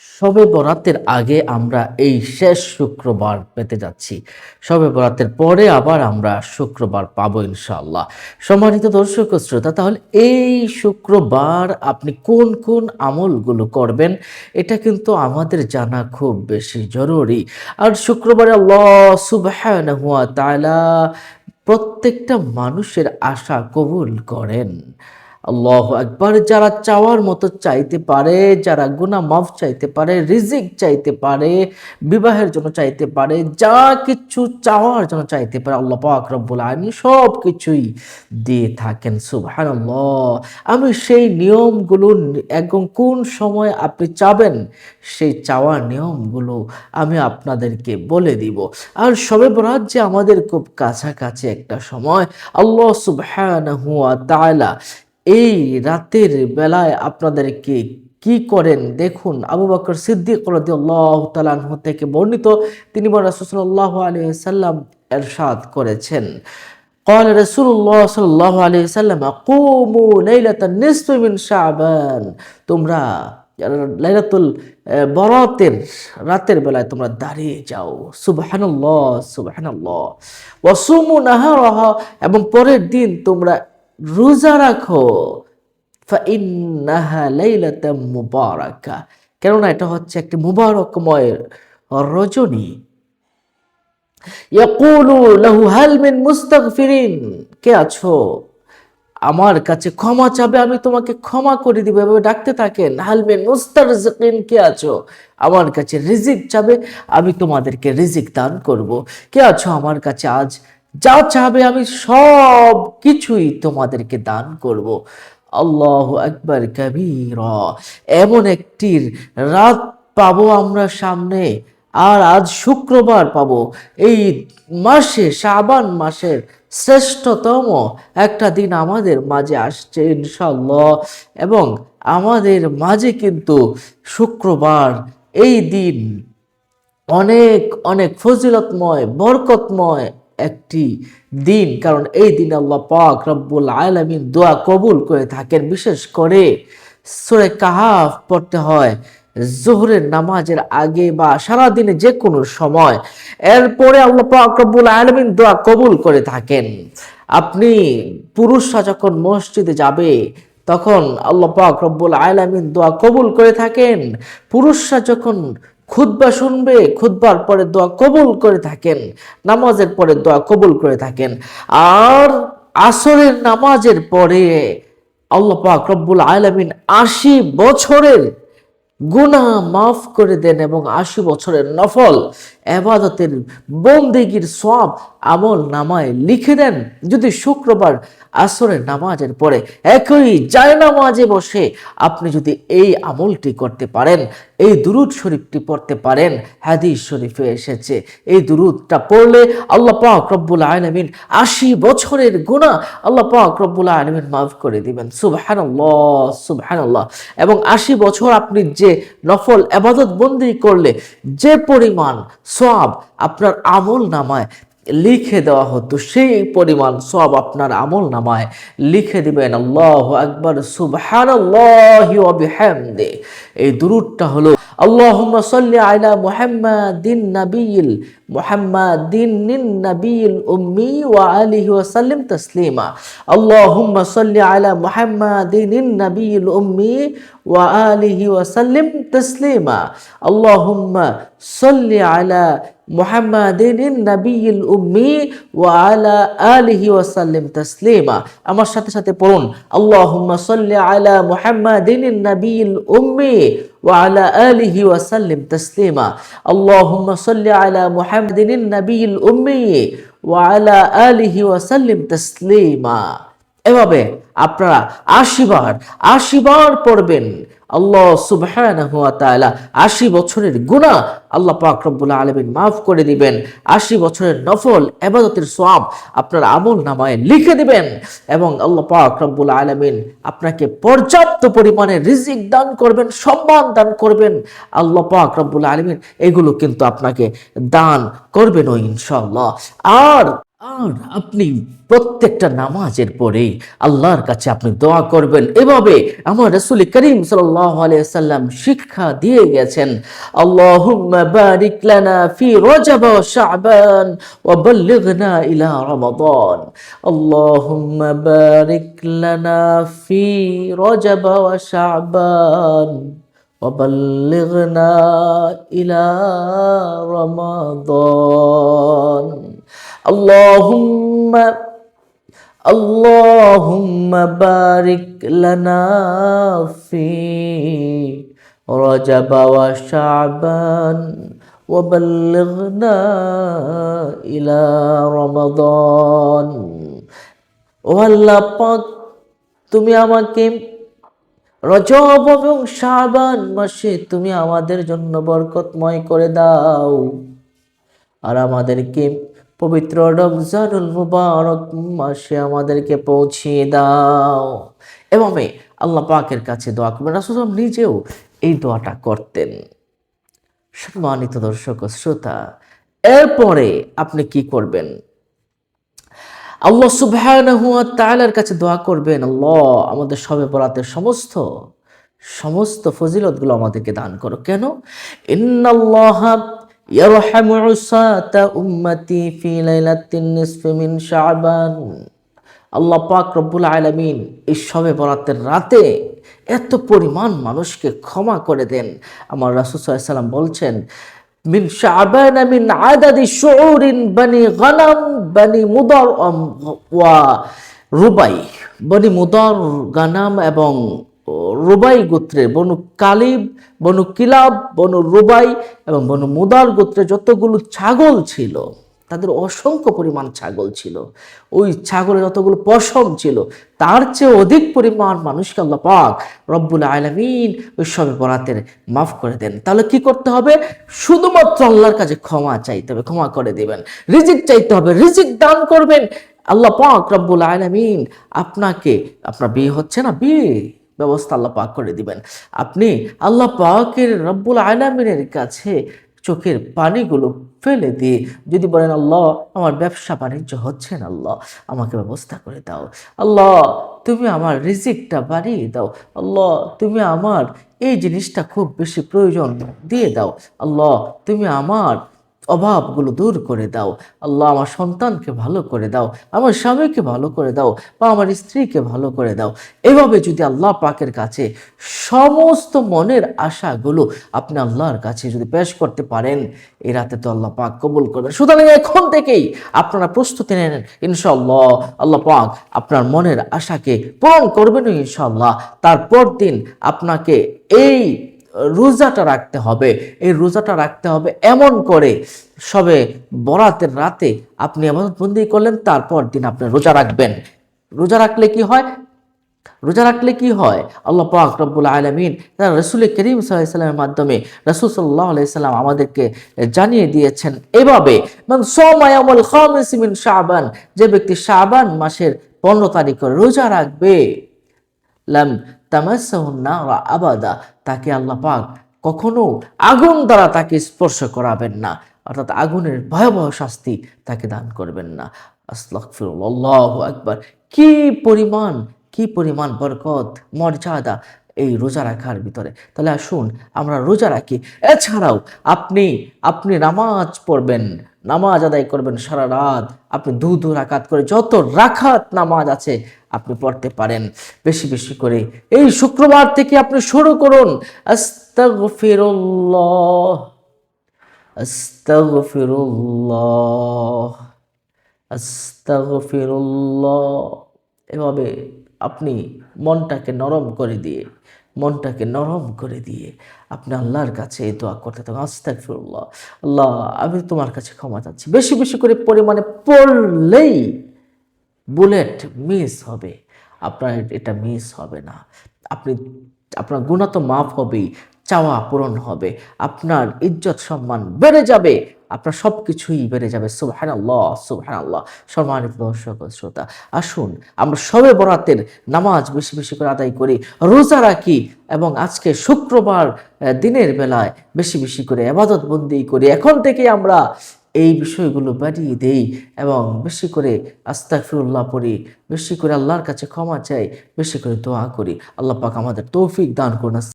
শবে বরাতের আগে আমরা এই শেষ শুক্রবার পেতে যাচ্ছি। শবে বরাতের পরে আবার আমরা শুক্রবার পাবো ইনশাআল্লাহ। সম্মানিত দর্শক ও শ্রোতা, তাহলে এই শুক্রবার আপনি কোন কোন আমলগুলো করবেন এটা কিন্তু আমাদের জানা খুব বেশি জরুরি। আর শুক্রবারে আল্লাহ সুবহানাহু ওয়া তাআলা প্রত্যেকটা মানুষের আশা কবুল করেন। আল্লাহু আকবার। যারা চাওয়ার মতো চাইতে পারে, যারা গুনাহ মাফ চাইতে পারে, রিজিক চাইতে পারে, বিবাহের জন্য চাইতে পারে, যা কিছু চাওয়ার জন্য চাইতে পারে, আল্লাহ পাক রব্বুল আলামিন সব কিছুই দিয়ে থাকেন। সুবহানাল্লাহ। আমি সেই নিয়মগুলো একদম কোন সময় আপনি চাবেন সেই চাওয়ার নিয়মগুলো আমি আপনাদেরকে বলে দিব। আর শবে বরাত যে আমাদের খুব কাছাকাছি একটা সময়, আল্লাহ সুবহানাহু ওয়া তাআলা এই রাতের বেলায় আপনাদেরকে কি করেন দেখুন। আবু বকর সিদ্দিক রাদিয়াল্লাহু তাআলা আনহু থেকে বর্ণিত, তিনি রাসূল সাল্লাল্লাহু আলাইহি ওয়াসাল্লাম ইরশাদ করেছেন, قال رسول الله صلى الله عليه وسلم قوموا ليلة النصف من شعبان। তোমরা লাইলাতুল বরাতের রাতের বেলায় তোমরা দাঁড়িয়ে যাও। সুবহানাল্লাহ সুবহানাল্লাহ। ওয়াসুমু নাহারাহা, এবং পরের দিন তোমরা রোজা রাখো। ফাইন্নাহা লাইলাতাম মুবারাকা, কেননা এটা হচ্ছে একটি মুবারকময় রজনী। ইয়াকুলু লাহু হাল মিন মুস্তাগফিরিন, কে আছো আমার কাছে ক্ষমা চাবে, আমি তোমাকে ক্ষমা করে দিব। এভাবে ডাকতে থাকেন। হাল মিন মুস্তারজিকিন, কে আছো আমার কাছে রিজিক চাবে, আমি তোমাদেরকে রিজিক দান করব। কে আছো আমার কাছে আজ যা চাবে আমি সব কিছুই তোমাদেরকে দান করব। আল্লাহু আকবার কাবীরা। এমন একটি রাত পাবো আমরা সামনে, আর আজ শুক্রবার পাবো। এই মাসে, শাবান মাসের শ্রেষ্ঠতম একটা দিন আমাদের মাঝে আসছে ইনশাআল্লাহ। এবং আমাদের মাঝে কিন্তু শুক্রবার এই দিন অনেক অনেক ফজিলতময়, বরকতময় একটি দিন। কারণ এই দিন আল্লাহ পাক রব্বুল আলামিন দোয়া কবুল করে থাকেন। বিশেষ করে সূরা কাহাফ পড়তে হয় জোহরের নামাজের আগে বা সারাদিনে যে কোনো সময়। এরপরে আল্লাহ পাক রব্বুল আলামিন দোয়া কবুল করে থাকেন। আপনি পুরুষরা যখন মসজিদে যাবে তখন আল্লাহ পাক রব্বুল আলামিন দোয়া কবুল করে থাকেন। পুরুষরা যখন খুতবা শুনবে, খুতবার পরে দোয়া কবুল করে থাকেন, নামাজের পরে দোয়া কবুল করে থাকেন। আর আসরের নামাজের পরে আল্লাহ পাক রব্বুল আলামিন ৮০ বছরের গুনাহ মাফ করে দেন এবং ৮০ বছরের নফল ইবাদতের বন্দেগীর সওয়াব আমল নামায় লিখে দেন। যদি শুক্রবার আসরের নামাজের পরে একই জায়নামাজে বসে আপনি যদি এই আমলটি করতে পারেন, এই দুরূদ শরীফটি পড়তে পারেন, হাদিস শরীফে এসেছে এই দুরূদটা পড়লে আল্লাহ পাক রব্বুল আলামিন ৮০ বছরের গুনাহ আল্লাহ পাক রব্বুল আলামিন মাফ করে দিবেন। সুবহানাল্লাহ সুবহানাল্লাহ। এবং ৮০ বছর আপনি যে নফল ইবাদত বন্দি করলে যে পরিমাণ সওয়াব আপনার আমল নামায় লিখে দেওয়া হতো, সেই পরিমাণ সওয়াব আপনার আমল নামায় লিখে দিবেন। আল্লাহু আকবার। সুবহানাল্লাহি ওয়া বিহামদি। এই দুরূদটা হলো আল্লাহুম্মা সাল্লি আলা মুহাম্মাদিন নাবিয়িল উম্মি ওয়া আলিহি ওয়া সাল্লিম তাসলিমা। আল্লাহুম্মা সাল্লি আলা মুহাম্মাদিন নাবিয়িল উম্মি ওয়া আলিহি ওয়া সাল্লিম তাসলিমা। আল্লাহুম্মা সাল্লি আলা মুহাম্মাদিন নাবিয়িল উম্মি ওয়া আলা আলিহি ওয়া সাল্লিম তাসলিমা। আমার সাথে সাথে পড়ুন, আল্লাহুম্মা সাল্লি আলা মুহাম্মাদিন নাবিয়িল উম্মি ওয়া আলা আলিহি ওয়া সাল্লিম তাসলিমা। আল্লাহুম্মা সাল্লি আলা মুহাম্মাদিন নাবিয়িল উম্মি ওয়া আলা আলিহি ওয়া সাল্লিম তাসলিমা। এভাবে আপনারা ৮০ বার পড়বেন। আল্লাহ সুবহানাহু ওয়া তাআলা ৮০ বছরের গুনাহ আল্লাহ পাক রব্বুল আলামিন মাফ করে দিবেন। ৮০ বছরের নফল ইবাদতের সওয়াব আপনার আমল নামায় লিখে দিবেন। এবং আল্লাহ পাক রব্বুল আলামিন আপনাকে পর্যাপ্ত পরিমাণে রিজিক দান করবেন, সম্মান দান করবেন। আল্লাহ পাক রব্বুল আলামিন এগুলো কিন্তু আপনাকে দান করবেন ইনশাআল্লাহ। আর আর আপনি প্রত্যেকটা নামাজের পরে আল্লাহর কাছে আপনি দোয়া করবেন এভাবে। আমার রাসূল করিম সাল্লাল্লাহু আলাইহি সাল্লাম শিক্ষা দিয়ে গেছেন, আল্লাহুম্মা বারিক লানা ফি রজব ওয়া শাবান ওয়া বাল্লিগনা ইলা রমাদান। আল্লাহুম্মা বারিক লানা ফি রজব ওয়া শাবান ওয়া বাল্লিগনা ইলা রমাদান। اللهم اللهم بارك لنا في رجب وشعبان وبلغنا إلى رمضان। ও আল্লাহ পাক, তুমি আমাকে রজব এবং শাবান মাসে তুমি আমাদের জন্য বরকতময় করে দাও, আর আমাদেরকে পবিত্র রমজানুল মুবারক মাসে আমাদেরকে পৌঁছিয়ে দাও। এভাবে আল্লাহ পাকের কাছে দোয়া করবেন। রাসূল নিজেও এই দোয়াটা করতেন। সম্মানিত দর্শক ও শ্রোতা, এরপরে আপনি কি করবেন? আল্লাহ সুবহানাহু ওয়া তাআলার কাছে দোয়া করবেন, আল্লাহ আমাদের শবে বরাতের সমস্ত ফজিলতগুলো আমাদেরকে দান করো। কেন? ইন্নাল্লাহা ইয়ারহামু উসাতা উম্মতি ফি লাইলাতিন নিসফি মিন শাবান। আল্লাহ পাক রব্বুল আলামিন এই শবে বরাতের রাতে এত পরিমাণ মানুষকে ক্ষমা করে দেন। আমার রাসূল সাল্লাল্লাহু আলাইহি সাল্লাম বলছেন, মিন শাবান মিন আদাদি শুউরিন বানি গনাম বানি মুদার ওয়া রুবাই। বনি মুদার, গানাম এবং রুবাই গোত্রের বনু কালিব, বনু কিলাব, বনু রুবাই এবং বনু মুদার গোত্রে যতগুলো ছাগল ছিল, তাদের অসংখ্য পরিমাণ ছাগল ছিল। ওই ছাগলের যতগুলো পশম ছিল তার চেয়ে অধিক পরিমাণ মানুষকে আল্লাহ পাক রব্বুল আলামিন ওই শবে বরাতের মাফ করে দেন। তাহলে কি করতে হবে? শুধুমাত্র আল্লাহর কাছে ক্ষমা চাইতে হবে, ক্ষমা করে দিবেন। রিজিক চাইতে হবে, রিজিক দান করবেন। আল্লাহ পাক রব্বুল আলামিন আপনাকে, আপনার বিয়ে হচ্ছে না, বিয়ে ব্যবস্থা আল্লাহ পাক করে দিবেন। আপনি আল্লাহ পাকের রব্বুল আলামিনের কাছে চোখের পানিগুলো ফেলে দিয়ে যদি বলেন, আল্লাহ আমার ব্যবসা বাণিজ্য হচ্ছে না, আল্লাহ আমাকে ব্যবস্থা করে দাও, আল্লাহ তুমি আমার রিজিকটা বাড়িয়ে দাও, আল্লাহ তুমি আমার এই জিনিসটা খুব বেশি প্রয়োজন দিয়ে দাও, আল্লাহ তুমি আমার অভাবগুলো দূর করে দাও, আল্লাহ আমার সন্তানকে ভালো করে দাও, আমার স্বামীকে ভালো করে দাও, বা আমার স্ত্রীকে ভালো করে দাও। এভাবে যদি আল্লাহ পাকের কাছে সমস্ত মনের আশাগুলো আপনি আল্লাহর কাছে যদি পেশ করতে পারেন, এই রাতে তো আল্লাহ পাক কবুল করবেন। সুতরাং এখন থেকেই আপনারা প্রস্তুতি নেন, ইনশাআল্লাহ আল্লাহ পাক আপনার মনের আশাকে পূরণ করবেন ইনশাআল্লাহ। তারপর দিন আপনাকে এই রোজাটা রাখতে হবে। এই রোজাটা রাখতে হবে এমন করে, সবে বরাতের রাতে আপনি ইবাদত বন্দেগী করলেন, তারপর দিন আপনি রোজা রাখবেন। রোজা রাখলে কি হয়? রোজা রাখলে কি হয়? আল্লাহ পাক রব্বুল আলামিন তার রাসূল করিম সাল্লাল্লাহু আলাইহি সাল্লামের মাধ্যমে রাসূল সাল্লাল্লাহু আলাইহি সাল্লাম আমাদেরকে জানিয়ে দিয়েছেন এভাবে, মান সামা ইয়াউমুল খামিস মিন শাবান, যে ব্যক্তি শাবান মাসের 15 তারিখ রোজা রাখবে, লাম তামাসসাহুন নার আবাদা, তাকে আল্লাহ পাক কখনো আগুন দ্বারা তাকে স্পর্শ করাবেন না, অর্থাৎ আগুনের ভয়াবহ শাস্তি তাকে দান করবেন না। আস্তাগফিরুল্লাহ, আল্লাহু আকবার। কি পরিমাণ বরকত, মর্যাদা এই রোজা রাখার ভিতরে। তাহলে আসুন আমরা রোজা রাখি। এছাড়াও আপনি নামাজ পড়বেন, নামাজ আদায় করবেন সারা রাত। আপনি দু রাকাত করে যত রাকাত নামাজ আছে আপনি পড়তে পারেন বেশি বেশি করে। এই শুক্রবার থেকে আপনি শুরু করুন, আস্তাগফিরুল্লাহ আস্তাগফিরুল্লাহ আস্তাগফিরুল্লাহ। এভাবে আপনি মনটাকে নরম করে দিয়ে আপনি আল্লাহর কাছে এই দোয়া করতে থাকুন, আস্তাগফিরুল্লাহ, আল্লাহ আমি তোমার কাছে ক্ষমা চাচ্ছি। বেশি বেশি করে পরিমাণে পড়লেই বুলেট মিস হবে, আপনার এটা মিস হবে না। আপনার গুনাহ তো মাফ হবেই, চাওয়া পূরণ হবে, আপনার ইজ্জত সম্মান বেড়ে যাবে, আপনার সব কিছুই বেড়ে যাবে। সুবহানাল্লাহ সুবহানাল্লাহ। সম্মানিত দর্শক ও শ্রোতা, আসুন আমরা শবে বরাতের নামাজ বেশি বেশি করে আদায় করি, রোজা রাখি, এবং আজকে শুক্রবার দিনের বেলায় বেশি বেশি করে ইবাদত বন্দেগী করি। এখন থেকে আমরা এই বিষয়গুলো বাড়িয়ে দেই এবং বেশি করে আস্তাগফিরুল্লাহ পড়ি, বেশি করে আল্লাহর কাছে ক্ষমা চাই, বেশি করে দোয়া করি। আল্লাহ পাক আমাদের তৌফিক দান করুন।